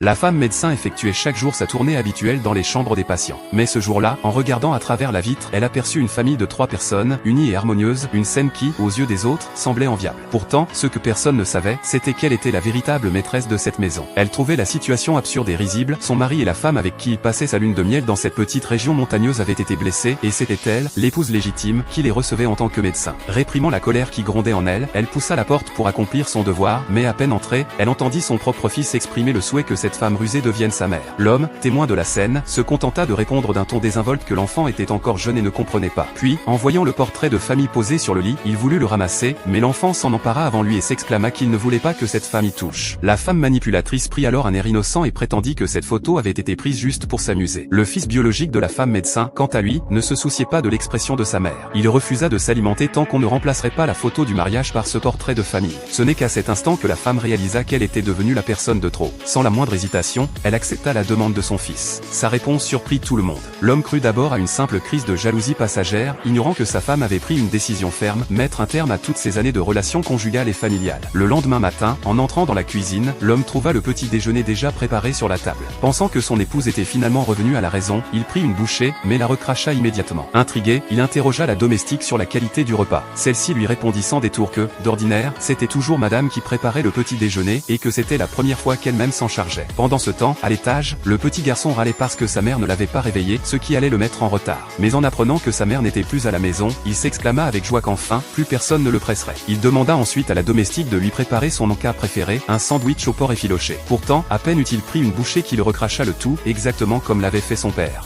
La femme médecin effectuait chaque jour sa tournée habituelle dans les chambres des patients. Mais ce jour-là, en regardant à travers la vitre, elle aperçut une famille de 3 personnes, unie et harmonieuse, une scène qui, aux yeux des autres, semblait enviable. Pourtant, ce que personne ne savait, c'était qu'elle était la véritable maîtresse de cette maison. Elle trouvait la situation absurde et risible, son mari et la femme avec qui il passait sa lune de miel dans cette petite région montagneuse avaient été blessés, et c'était elle, l'épouse légitime, qui les recevait en tant que médecin. Réprimant la colère qui grondait en elle, elle poussa la porte pour accomplir son devoir, mais à peine entrée, elle entendit son propre fils exprimer le souhait que cette femme rusée devienne sa mère. L'homme, témoin de la scène, se contenta de répondre d'un ton désinvolte que l'enfant était encore jeune et ne comprenait pas. Puis, en voyant le portrait de famille posé sur le lit, il voulut le ramasser, mais l'enfant s'en empara avant lui et s'exclama qu'il ne voulait pas que cette femme y touche. La femme manipulatrice prit alors un air innocent et prétendit que cette photo avait été prise juste pour s'amuser. Le fils biologique de la femme médecin, quant à lui, ne se souciait pas de l'expression de sa mère. Il refusa de s'alimenter tant qu'on ne remplacerait pas la photo du mariage par ce portrait de famille. Ce n'est qu'à cet instant que la femme réalisa qu'elle était devenue la personne de trop. Sans la moindre hésitation, elle accepta la demande de son fils. Sa réponse surprit tout le monde. L'homme crut d'abord à une simple crise de jalousie passagère, ignorant que sa femme avait pris une décision ferme, mettre un terme à toutes ces années de relations conjugales et familiales. Le lendemain matin, en entrant dans la cuisine, l'homme trouva le petit déjeuner déjà préparé sur la table. Pensant que son épouse était finalement revenue à la raison, il prit une bouchée, mais la recracha immédiatement. Intrigué, il interrogea la domestique sur la qualité du repas. Celle-ci lui répondit sans détour que, d'ordinaire, c'était toujours madame qui préparait le petit déjeuner, et que c'était la première fois qu'elle-même s'en chargeait. Pendant ce temps, à l'étage, le petit garçon râlait parce que sa mère ne l'avait pas réveillé, ce qui allait le mettre en retard. Mais en apprenant que sa mère n'était plus à la maison, il s'exclama avec joie qu'enfin, plus personne ne le presserait. Il demanda ensuite à la domestique de lui préparer son encas préféré, un sandwich au porc effiloché. Pourtant, à peine eut-il pris une bouchée qu'il recracha le tout, exactement comme l'avait fait son père.